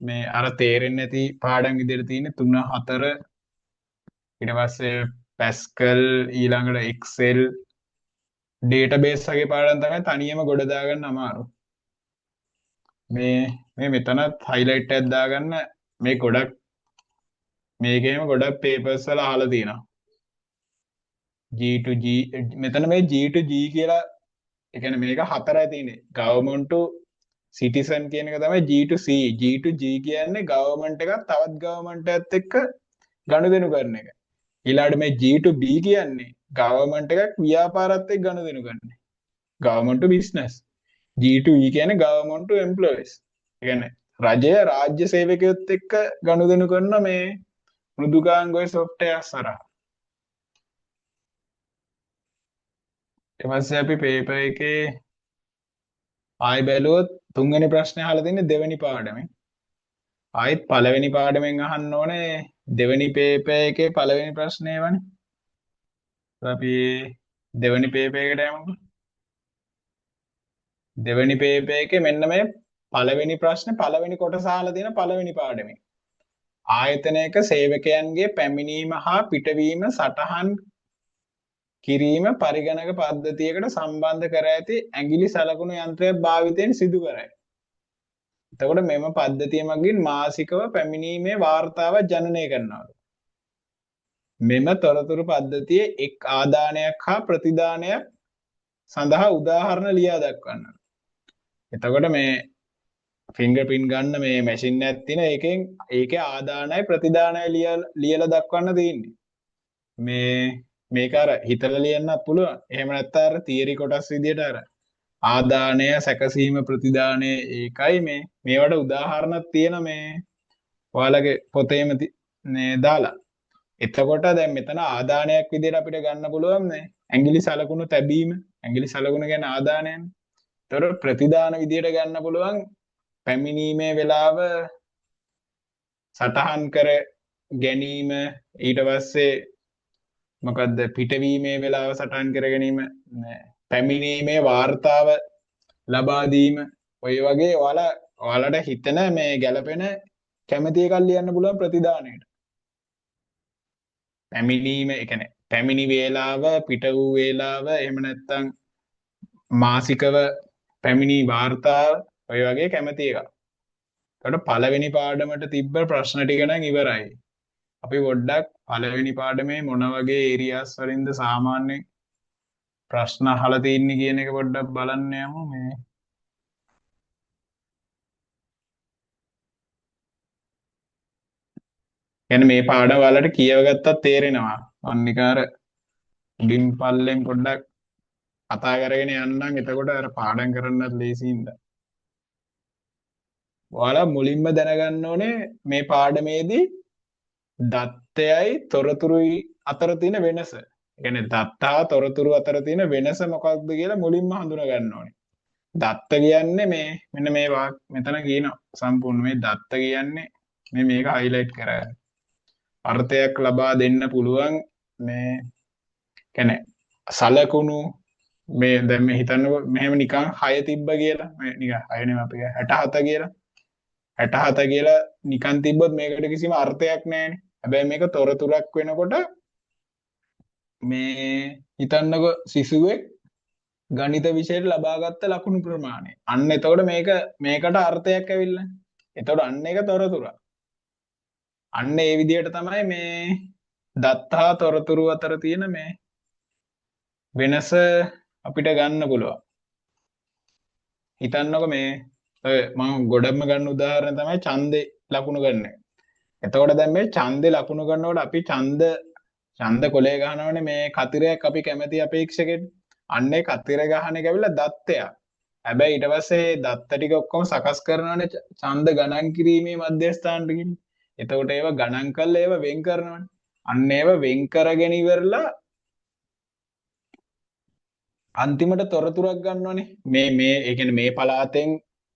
මේ අර තේරෙන්නේ නැති පාඩම් විදිහට තියෙන 3 4 ඊට පස්සේ පැස්කල් ඊළඟට එක්සෙල් ඩේටාබේස් වගේ පාඩම් තමයි තනියම ගොඩ දාගන්න අමාරු. මේ මෙතනත් highlight එකක් දාගන්න මේ ගොඩක් මේකේම ගොඩක් papers වල අහලා තියෙනවා. G2G මෙතන මේ G2G කියලා ඒ කියන්නේ මේක හතරයි තියෙන්නේ. government to සිටිසන් කියන එක තමයි G to C. G to G කියන්නේ ගවර්න්මන්ට් එකක් තවත් ගවර්න්මන්ට් එකත් එක්ක ගනුදෙනු කරන එක. ඊළාට මේ G to B කියන්නේ ගවර්න්මන්ට් එකක් ව්‍යාපාරات එක්ක ගනුදෙනු කරන එක. government to business. G to E කියන්නේ government to employees. ඒ කියන්නේ රජය රාජ්‍ය සේවකයොත් එක්ක ගනුදෙනු කරන මේ මෘදුකාංගයේ software හරහා. ඊට පස්සේ අපි පේපර් එකේ ආයි බැලුවොත් තුන්වෙනි ප්‍රශ්නේ අහලා තින්නේ දෙවෙනි පාඩමේ. ආයිත් පළවෙනි පාඩමෙන් අහන්න ඕනේ දෙවෙනි පේපර් එකේ පළවෙනි ප්‍රශ්නේ වනේ. අපි දෙවෙනි පේපර් එකට යමුකෝ. දෙවෙනි පේපර් එකේ මෙන්න මේ පළවෙනි ප්‍රශ්නේ පළවෙනි කොටස අහලා තියෙන පළවෙනි පාඩමේ. ආයතනයක සේවකයන්ගේ පැමිණීම හා පිටවීම සටහන් කිරීම පරිගණක පද්ධතියකට සම්බන්ධ කර ඇති ඇඟිලි සලකුණු යන්ත්‍රයක් භාවිතයෙන් සිදු කරයි. එතකොට මෙම පද්ධතිය මගින් මාසිකව පැමිණීමේ වාර්තාව ජනනය කරනවා. මෙම තොරතුරු පද්ධතියේ එක් ආදානයක් හා ප්‍රතිදානයක් සඳහා උදාහරණ ලියා දක්වන්න. එතකොට මේ ෆින්ගර්ප්‍රින්ට් ගන්න මේ මැෂින් එකක් තියෙන එකෙන් ඒකේ ආදානයි ප්‍රතිදානයි ලියලා දක්වන්න තියෙන්නේ. මේක අර හිතලා ලියන්නත් පුළුවන්. එහෙම නැත්නම් අර තියරි කොටස් විදියට අර ආදානය සැකසීම ප්‍රතිදානය ඒකයි මේවට උදාහරණක් තියෙන මේ ඔයාලගේ පොතේම මේ දාලා. එතකොට දැන් මෙතන ආදානයක් විදියට අපිට ගන්න පුළුවන් නේ ඇඟිලි සලකුණු තැබීම. ඇඟිලි සලකුණු කියන්නේ ආදානයනේ. ඒතර ප්‍රතිදාන විදියට ගන්න පුළුවන් පැමිණීමේ වෙලාව සටහන් කර ගැනීම ඊට පස්සේ මොකද්ද පිටවීමේ වෙලාව සටහන් කර ගැනීම පැමිණීමේ වාර්තාව ලබා දීම ඔය වගේ ඔයාලට හිතන මේ ගැළපෙන කැමැති එකක් ලියන්න පුළුවන් ප්‍රතිදානයට. පැමිණීම ඒ කියන්නේ පැමිණි වේලාව පිට වූ වේලාව එහෙම නැත්නම් මාසිකව පැමිණි වාර්තාව ඔය වගේ කැමැති එකක්. ඒකට පළවෙනි පාඩමට තිබ්බ ප්‍රශ්න ටික නම් ඉවරයි. අපි පොඩ්ඩක් පළවෙනි පාඩමේ මොන වගේ ඒරියාස් වලින්ද සාමාන්‍යයෙන් ප්‍රශ්න අහලා තින්නේ කියන එක පොඩ්ඩක් බලන්න යමු මේ. කියන්නේ මේ පාඩම වලට කියව ගත්තත් තේරෙනවා. අනිකාර උඩින් පල්ලෙන් පොඩ්ඩක් කතා කරගෙන යන්නම්. එතකොට අර පාඩම් කරන්නත් ලේසියින්ද. ඔයාලා මුලින්ම දැනගන්න ඕනේ මේ පාඩමේදී දත්තයයි තොරතුරුයි අතර තියෙන වෙනස. ඒ කියන්නේ දත්තා තොරතුරු අතර තියෙන වෙනස මොකක්ද කියලා මුලින්ම හඳුනා ගන්න ඕනේ. දත්ත කියන්නේ මෙන්න මේ මෙතන කියන සම්පූර්ණ මේ දත්ත කියන්නේ මේක highlight කරගන්න. අර්ථයක් ලබා දෙන්න පුළුවන් මේ කියන්නේ සලකුණු මේ දැන් මේ හිතන්නකෝ මෙහෙම නිකන් 6 තිබ්බ කියලා. මේ නිකන් 6 නෙමෙයි අපි 67 කියලා. 67 කියලා නිකන් තිබ්බොත් මේකට කිසිම අර්ථයක් නැහැනේ. හැබැයි මේක තොරතුරක් වෙනකොට මේ හිතන්නකො සිසුවෙක් ගණිත විෂයට ලබාගත්ත ලකුණු ප්‍රමාණය. අන්න එතකොට මේකට අර්ථයක් ඇවිල්ලා. එතකොට අන්න ඒක තොරතුරක්. අන්න ඒ විදිහට තමයි මේ දත්තා තොරතුරු අතර තියෙන මේ වෙනස අපිට ගන්න පුළුවන්. හිතන්නකො මේ මම ගොඩක්ම ගන්න උදාහරණ තමයි ඡන්දේ ලකුණු ගන්න එක. එතකොට දැන් මේ ඡන්දේ ලකුණු ගන්නකොට අපි ඡන්ද කොලේ ගහනවනේ මේ කතිරයක් අපි කැමති අපේක්ෂකෙට. අන්නේ කතිර ගහන එක ඇවිල්ලා දත්තයක්. හැබැයි ඊට පස්සේ දත්ත ටික ඔක්කොම සකස් කරනවනේ ඡන්ද ගණන් කිරීමේ මධ්‍යස්ථානට ගිහින්. එතකොට ඒවා ගණන් කරලා ඒවා වෙන් කරනවනේ. අන්න ඒවා වෙන් කරගෙන ඉවරලා අන්තිමට තොරතුරක් ගන්නවනේ. මේ ඒ කියන්නේ මේ පළාතෙන්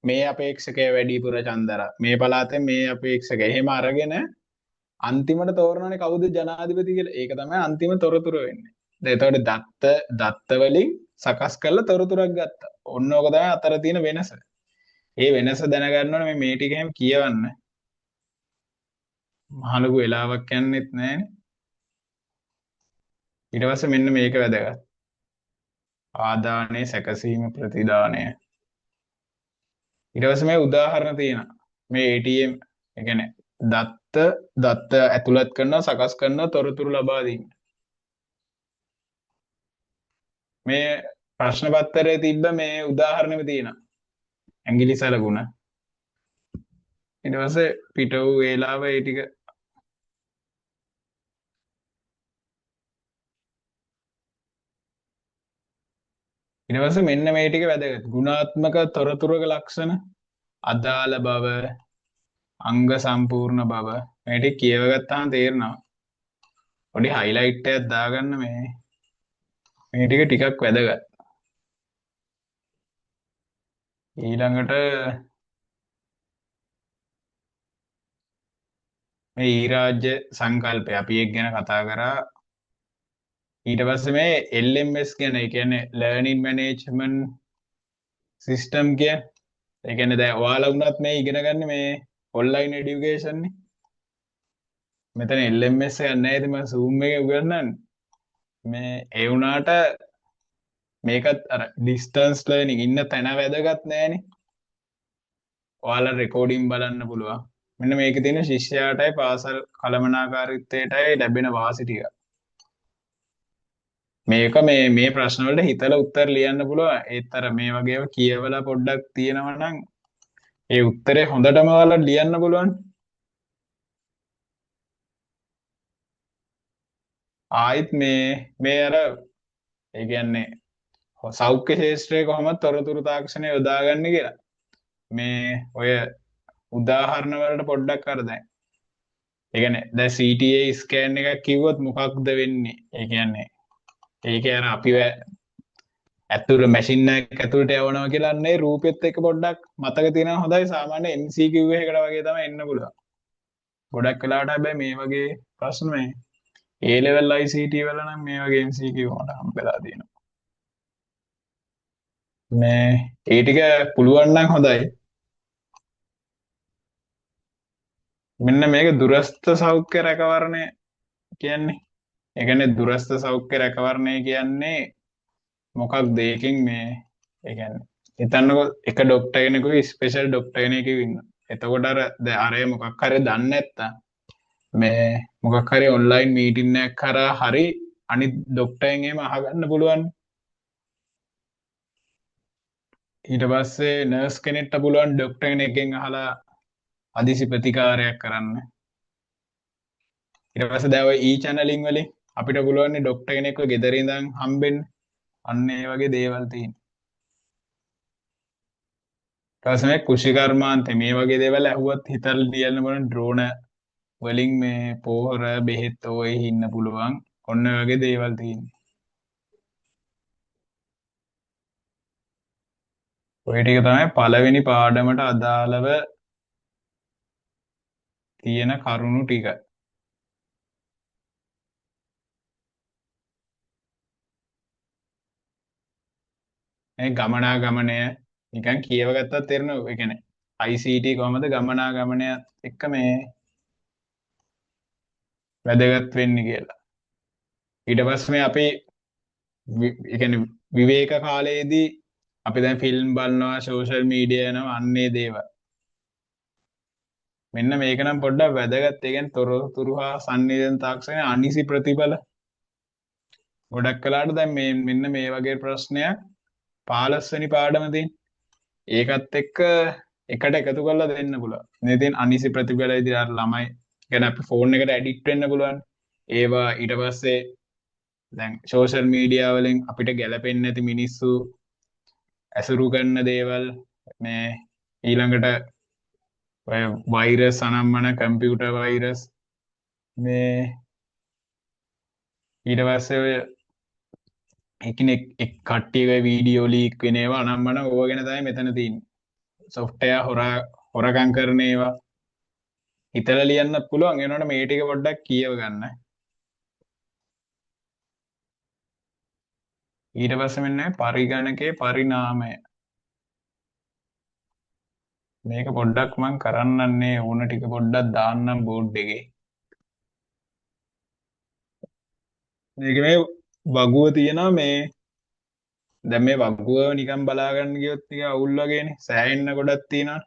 මේ අපේක්ෂකය වැඩිපුර ඡන්දරා. මේ පළාතෙන් මේ අපේක්ෂකය. එහෙම අරගෙන අන්තිමට තෝරනනේ කවුද ජනාධිපති කියලා. ඒක තමයි අන්තිම තොරතුර වෙන්නේ. දැන් එතකොට දත්ත වලින් සකස් කරලා තොරතුරක් ගත්තා. ඔන්න ඕක තමයි අතර තියෙන වෙනස. ඒ වෙනස දැනගන්න ඕනේ මේ ටික එහෙම කියවන්න. මහලුකු වෙලාවක් යන්නෙත් නැහැනේ. ඊට පස්සේ මෙන්න මේක වැදගත්. ආදානයේ සැකසීම ප්‍රතිදානය. ඊට පස්සේ මේ උදාහරණ තියෙනවා. මේ ATM ඒ කියන්නේ දත්ත ඇතුළත් කරනවා සකස් කරනවා තොරතුරු ලබා දීම. මේ ප්‍රශ්න පත්‍රයේ තිබ්බ මේ උදාහරණෙම තියෙනවා. ඇඟිලි සලකුණ. ඊට පස්සේ පිට වූ වේලාව ඒ ටික ඊට පස්සේ මෙන්න මේ ටික වැදගත්. ගුණාත්මක තොරතුරක ලක්ෂණ, අදාළ බව, අංග සම්පූර්ණ බව. මේ ටික කියව ගත්තාම තේරෙනවා. පොඩි හයිලයිට් එකක් දාගන්න මේ ටික ටිකක් වැදගත්. ඊළඟට මේ ඊරාජ්‍ය සංකල්පය අපි ඒක ගැන කතා කරා. ඊට පස්සේ මේ LMS ගැන, ඒ කියන්නේ ලර්නින් මැනේජ්මන්ට් සිස්ටම් කිය. ඒ කියන්නේ දැන් ඔයාලා වුණත් මේ ඉගෙන ගන්න මේ ඔන්ලයින් এডুকেෂන් නේ. මෙතන LMS එකක් නැහැ. ඉතින් මම Zoom එකේ උගන්වන්නේ. මේ ඒ වුණාට මේකත් අර ඩිස්ටන්ස් ලර්නින් ඉන්න තැන වැදගත් නෑනේ. ඔයාලා රෙකෝඩින් බලන්න පුළුවන්. මෙන්න මේකේ තියෙන ශිෂ්‍යයාටයි පාසල් කළමනාකාරීත්වයටයි ලැබෙන වාසි ටික. මේක මේ ප්‍රශ්න වලට හිතලා උත්තර ලියන්න පුළුවන්. ඒත් අර මේ වගේව කියවලා පොඩ්ඩක් තියෙනවා නම් ඒ උත්තරේ හොඳටම ඔයාලා ලියන්න පුළුවන්. ආයිත් මේ අර ඒ කියන්නේ සෞඛ්‍ය ශාස්ත්‍රයේ කොහොමද තොරතුරු තාක්ෂණය යොදාගන්නේ කියලා. මේ ඔය උදාහරණ වලට පොඩ්ඩක් අර දැන්. ඒ කියන්නේ දැන් CTA ස්කෑන් එකක් කිව්වොත් මොකක්ද වෙන්නේ? ඒ කියන්නේ ඒක අර අපිව ඇතුළේ මැෂින් එකක් ඇතුළට යවනවා කියලා නේ රූපෙත් එක්ක පොඩ්ඩක් මතක තියෙනවා හොඳයි. සාමාන්‍ය MCQ එකකට වගේ තමයි එන්න පුළුවන්. ගොඩක් වෙලාවට හැබැයි මේ වගේ ප්‍රශ්න මේ A level ICT වල නම් මේ වගේ MCQ මට හම්බෙලා තියෙනවා. මේ ඒ ටික පුළුවන් නම් හොඳයි. මෙන්න මේක දුරස්ථ සෞඛ්‍ය රැකවරණය කියන්නේ. ඒ කියන්නේ දුරස්ථ සෞඛ්‍ය රැකවරණය කියන්නේ මොකක්ද? ඒකෙන් මේ ඒ කියන්නේ හිතන්නකෝ එක ડોක්ටර් කෙනෙකුගේ ස්පෙෂල් ડોක්ටර් කෙනෙක් ඉන්නවා. එතකොට අර මොකක් හරි දන්නේ නැත්තම් මේ මොකක් හරි ඔන්ලයින් මීටින් එකක් කරා හරි අනිත් ડોක්ටර්ෙන් එහෙම අහගන්න පුළුවන්. ඊට පස්සේ නර්ස් කෙනෙක්ට පුළුවන් ડોක්ටර් කෙනෙක්ගෙන් අහලා අදිසි ප්‍රතිකාරයක් කරන්න. ඊට පස්සේ දැන් ඔය channelling වලින් අපිට පුළුවන් ડોක්ටර් කෙනෙක්ව ගෙදර ඉඳන් හම්බෙන්න. අන්න ඒ වගේ දේවල් තියෙනවා. ඊට පස්සේ මේ කෘෂිකර්මාන්තේ මේ වගේ දේවල් ඇහුවත් හිතලා ලියන්න බලන ඩ්‍රෝන වලින් මේ පොහොර බෙහෙත් ඔය ඉන්න පුළුවන්. ඔන්න ඔය වගේ දේවල් තියෙනවා. ඔය ටික තමයි පළවෙනි පාඩමට අදාළව තියෙන කරුණු ටික. මේ ගමනාගමනය නිකන් කියව ගත්තත් තේරෙනවා. ඒ කියන්නේ ICT කොහමද ගමනාගමනය එක්ක මේ වැදගත් වෙන්නේ කියලා. ඊට පස්සේ මේ අපි ඒ කියන්නේ විවේක කාලයේදී අපි දැන් ෆිල්ම් බලනවා, සෝෂල් මීඩියා යනවා, අන්නේ දේවල්. මෙන්න මේක නම් පොඩ්ඩක් වැදගත්. ඒ කියන්නේ තොරතුරු හා සංවේදන තාක්ෂණයේ අනිසි ප්‍රතිඵල. ගොඩක් වෙලාට දැන් මෙන්න මේ වගේ ප්‍රශ්නයක් 15 වෙනි පාඩම තියෙන. ඒකත් එක්ක එකට එකතු කරලා දෙන්න පුළුවන්. මේ තියෙන අනිසි ප්‍රතිඵල විදිහට අර ළමයි කියන්නේ අපි ෆෝන් එකට ඇඩික්ට් වෙන්න පුළුවන්. ඒවා ඊට පස්සේ දැන් සෝෂල් මීඩියා වලින් අපිට ගැලපෙන්නේ නැති මිනිස්සු ඇසුරු කරන දේවල්, මේ ඊළඟට ඔය වෛරස් අනම්මන කම්පියුටර් වෛරස්, මේ ඊට පස්සේ ඔය එකිනෙක එක් කට්ටියක වීඩියෝ ලීක් වෙන ඒවා අනම්මන ඕවා ගැන තමයි මෙතන තියෙන්නේ. සොෆ්ට්වෙයාර් හොරකම් කරන ඒවා හිතලා ලියන්න පුළුවන්. එනකොට මේ ටික පොඩ්ඩක් කියව ගන්න. ඊට පස්සේ මෙන්න පරිගණකයේ පරිණාමය. මේක පොඩ්ඩක් මම කරන්නන්නේ ඕන ටික පොඩ්ඩක් දාන්නම් බෝඩ් එකේ. මේක මේ වගුව තියෙනවා. මේ දැන් මේ වගුව නිකන් බලා ගන්න ගියොත් ටික අවුල් වගේනේ. සෑහෙන්න ගොඩක් තියෙනවා.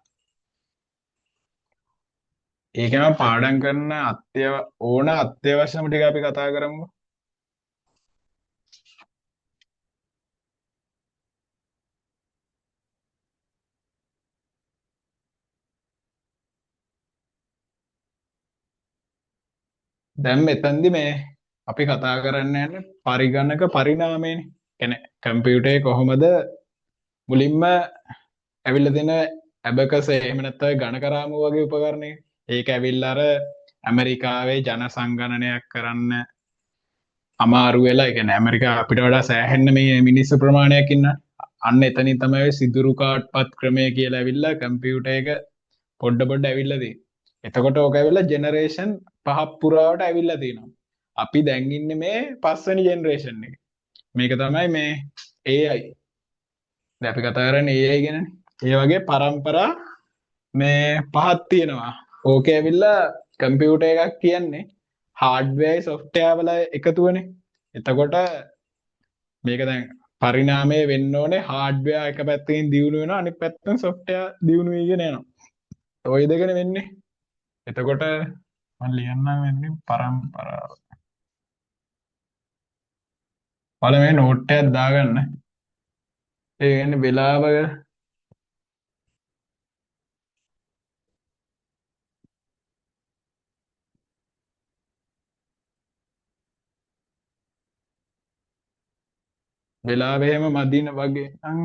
ඒක නම් පාඩම් කරන අත්‍යවශ්‍යම ටික අපි කතා කරමු. දැන් මෙතනදි මේ අපි කතා කරන්න යන්නේ පරිගණක පරිණාමයනේ. කියන්නේ කම්පියුටරේ කොහොමද මුලින්ම ඇවිල්ලා දෙන ඇබකස් එහෙම නැත්නම් ගණකරාමුව වගේ උපකරණයක. ඒක ඇවිල්ලා අර ඇමරිකාවේ ජන සංගණනයක් කරන්න අමාරු වෙලා, ඒ කියන්නේ ඇමරිකාව අපිට වඩා සෑහෙන්න මේ මිනිස්සු ප්‍රමාණයක් ඉන්න. අන්න එතනින් තමයි ඔය සිදුරු කාඩ්පත් ක්‍රමය කියලා ඇවිල්ලා කම්පියුටර් එක පොඩ පොඩ ඇවිල්ලා තියෙන්නේ. එතකොට ඕක ඇවිල්ලා ජෙනරේෂන් පහක් පුරාවට ඇවිල්ලා තියෙනවා. අපි දැන් ඉන්නේ මේ පස්වෙනි ජෙනරේෂන් එකේ. මේක තමයි මේ AI. දැන් අපි කතා කරන්නේ AI ගැන. ඒ වගේ පරම්පරා මේ පහක් තියෙනවා. ඕකේ ඇවිල්ලා කම්පියුටර් එකක් කියන්නේ හાર્ඩ්වෙයාර් සොෆ්ට්වෙයාර් වල එකතුවනේ. එතකොට මේක දැන් පරිණාමය වෙන්න ඕනේ හાર્ඩ්වෙයාර් එක පැත්තකින් දියුණු වෙනවා, අනිත් පැත්තෙන් සොෆ්ට්වෙයාර් දියුණු වෙගෙන යනවා. ওই දෙකනේ වෙන්නේ. එතකොට මම ලියන්නම් වෙන්නේ පරම්පරාව. පළවෙනි නෝට් එකක් දාගන්න. ඒ කියන්නේ වෙලාව වෙලාව එහෙම මදින වගේ නම්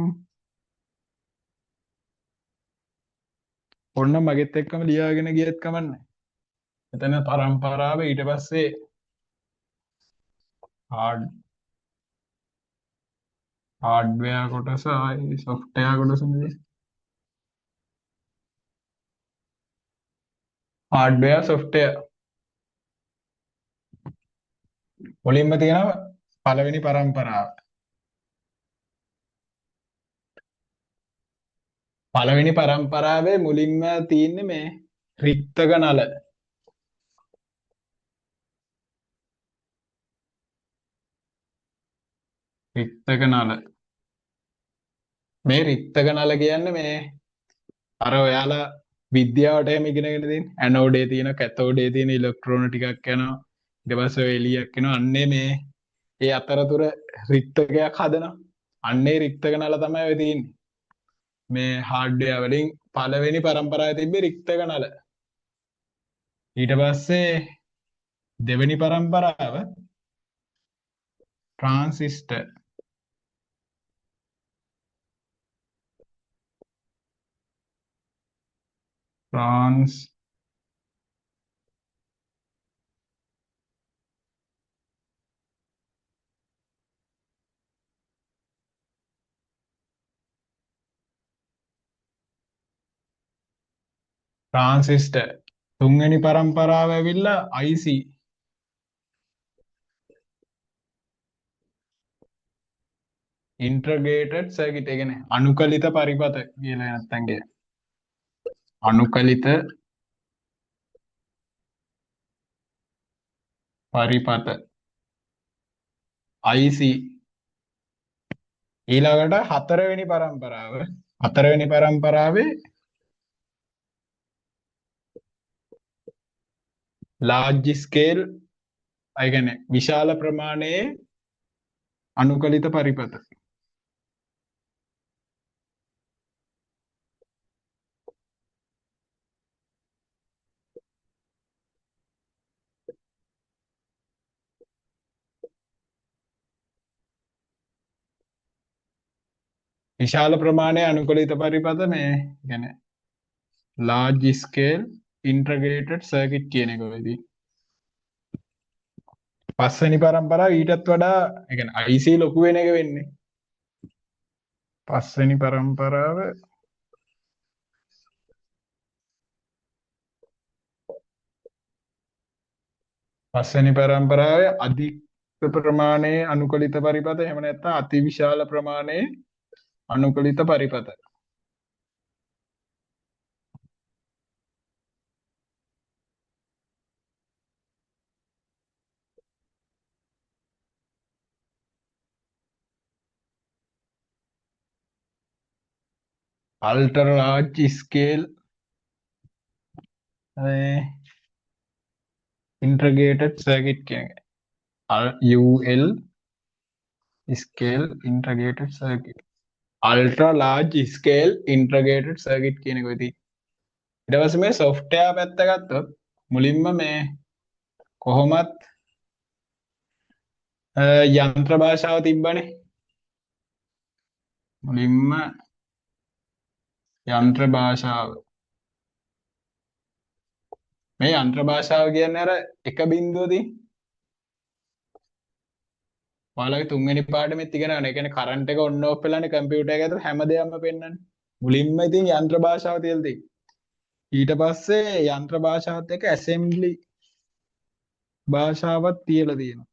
ඔන්න මගෙත් එක්කම ලියාගෙන ගියත් කමන්නේ. එතන පරම්පරාව ඊට පස්සේ හાર્ඩ්වෙයාර් කොටස ආයි සොෆ්ට්වෙයාර් කොටස නෙවෙයි. හાર્ඩ්වෙයාර් සොෆ්ට්වෙයාර් මුලින්ම තියෙනවා පළවෙනි පරම්පරාව. පළවෙනි පරම්පරාවේ මුලින්ම තියෙන්නේ මේ රික්තක නල. රික්තක නල. මේ රික්තක නල කියන්නේ මේ අර ඔයාලා විද්‍යාවට එහෙම ඉගෙනගෙන තියෙන ඇනෝඩේ තියෙන කැතෝඩේ තියෙන ඉලෙක්ට්‍රෝන ටිකක් යනවා. ඊට පස්සේ ඔය එළියක් එනවා. අන්නේ මේ ඒ අතරතුර රික්තකයක් හදනවා. අන්නේ රික්තක නල තමයි ඔය තියෙන්නේ. මේ හાર્ඩ්වෙයාර් වලින් පළවෙනි පරම්පරාවේ තිබ්බේ රික්තක නල. ඊට පස්සේ දෙවෙනි පරම්පරාව ට්‍රාන්සිස්ටර්. ට්‍රාන්සිස්ටර්. තුන්වෙනි පරම්පරාව ඇවිල්ලා IC. ඉන්ටර්ග්‍රේටඩ් සර්කිට්. ඒ කියන්නේ අනුකලිත පරිපථ කියලා නැත්තම් කිය. අනුකලිත පරිපථ IC. ඊළඟට හතරවෙනි පරම්පරාව. හතරවෙනි පරම්පරාවේ large scale, ඒ කියන්නේ විශාල ප්‍රමාණයේ අනුකලිත පරිපථ. විශාල ප්‍රමාණයේ අනුකලිත පරිපථ මේ කියන්නේ large scale integrated circuit කියන එක වෙදී. පස්වෙනි පරම්පරාව ඊටත් වඩා ඒ කියන්නේ IC ලොකු වෙන එක වෙන්නේ. පස්වෙනි පරම්පරාව පස්වෙනි පරම්පරාවේ අධික ප්‍රමාණයේ අනුකලිත පරිපථ, එහෙම නැත්නම් අතිවිශාල ප්‍රමාණයේ අනුකලිත පරිපථ. ultra large scale integrated circuit කියන්නේ UL scale integrated circuit. ultra large scale integrated circuit කියන එක වෙදී. ඊට පස්සේ මේ software පැත්ත ගත්තොත් මුලින්ම මේ කොහොමත් යන්ත්‍ර භාෂාව තිබ්බනේ. මුලින්ම යන්ත්‍ර භාෂාව. මේ යන්ත්‍ර භාෂාව කියන්නේ අර එක බිඳුවදී ඔයාලගේ තුන්වෙනි පාඩමෙත් ඉගෙන ගන්න. ඒ කියන්නේ කරන්ට් එක ඔන් ඕෆ් වෙලානේ කම්පියුටර් එක ඇතුළේ හැමදේම පෙන්වන්නේ. මුලින්ම ඉතින් යන්ත්‍ර භාෂාව තියලා තියෙන්නේ. ඊට පස්සේ යන්ත්‍ර භාෂාවත් එක්ක ඇසෙම්බලි භාෂාවත් තියලා තියෙනවා.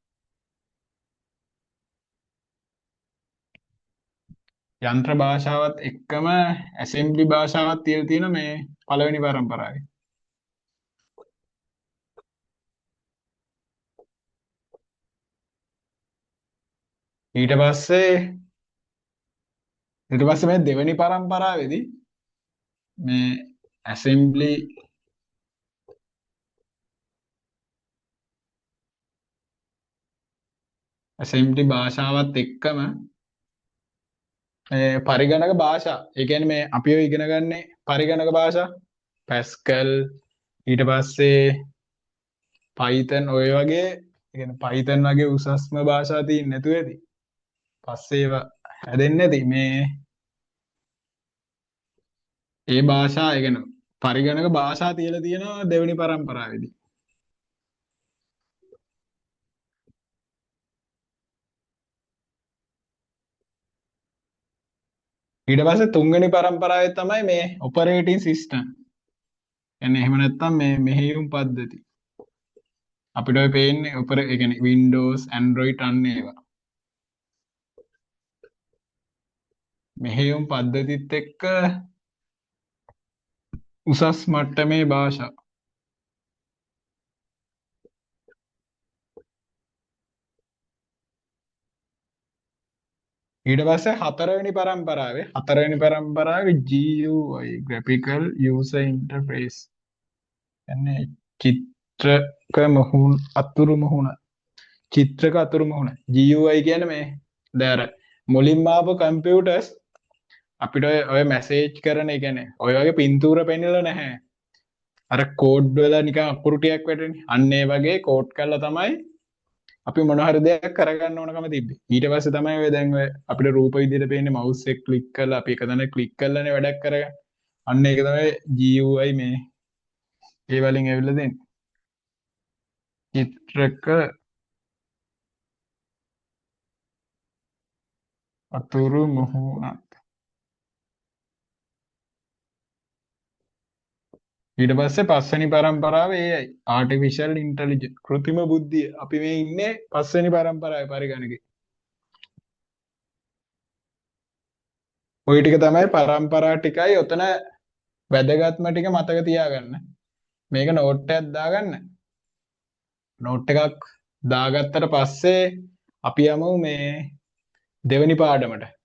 යන්ත්‍ර භාෂාවත් එක්කම ඇසෙම්බලි භාෂාවත් තියලා තියෙන මේ පළවෙනි පරම්පරාවේ. ඊට පස්සේ මේ දෙවෙනි පරම්පරාවේදී මේ ඇසෙම්බලි භාෂාවත් එක්කම පරිගණක භාෂා. ඒ කියන්නේ මේ අපි ඔය ඉගෙන ගන්නේ පරිගණක භාෂා. පැස්කල් ඊට පස්සේ Python ඔය වගේ කියන්නේ Python වගේ උසස්ම භාෂා තියෙන්නේ නැතුව ඇති. පස්සේ ඒවා හැදෙන්නේ නැති මේ ඒ භාෂා ඒ කියන්නේ පරිගණක භාෂා තියලා තියෙනවා දෙවෙනි පරම්පරාවේදී. ඊට පස්සේ තුන්වෙනි පරම්පරාවේ තමයි මේ ඔපරේටින් සිස්ටම්. කියන්නේ එහෙම නැත්නම් මේ මෙහෙයුම් පද්ධති. අපිට ඔය පේන්නේ ඒ කියන්නේ Windows, Android අන්න ඒවා. මෙහෙයුම් පද්ධතිත් එක්ක උසස් මට්ටමේ භාෂා. ඊට පස්සේ හතරවෙනි පරම්පරාවේ GUI graphical user interface කියන්නේ චිත්‍රක අතුරු මුහුණ GUI කියන්නේ මේ දැන් අර මුලින්ම ආපු කම්පියුටර්ස් අපිට ඔය මැසේජ් කරන ඒ කියන්නේ ඔය වගේ පින්තූර පෙන්නලා නැහැ. අර කෝඩ් වල නිකන් අකුරු ටිකක් වැටෙන්නේ. අන්න ඒ වගේ කෝඩ් කරලා තමයි අපි මොන හරි දෙයක් කරගන්න ඕනකම තිබ්බේ. ඊට පස්සේ තමයි ඔය දැන් ඔය අපිට රූප විදිහට පේන්නේ මවුස් එක ක්ලික් කරලා අපි එක තැන ක්ලික් කරලානේ වැඩක් කරගන්නේ. අන්න ඒක තමයි GUI මේ ඒ වලින් ඇවිල්ලා දෙන්නේ. චිත්‍රක අතුරු මුහුණක්. ඊට පස්සේ පස්වෙනි පරම්පරාවේ AI ආටිෆිෂල් ඉන්ටෙලිජන්ස් කෘත්‍රිම බුද්ධිය. අපි මේ ඉන්නේ පස්වෙනි පරම්පරාවේ පරිගණකේ. ওই ටික තමයි පරම්පරා ටිකයි ඔතන වැදගත්ම ටික මතක තියාගන්න. මේක නෝට් එකක් දාගන්න. නෝට් එකක් දාගත්තට පස්සේ අපි යමු මේ දෙවෙනි පාඩමට.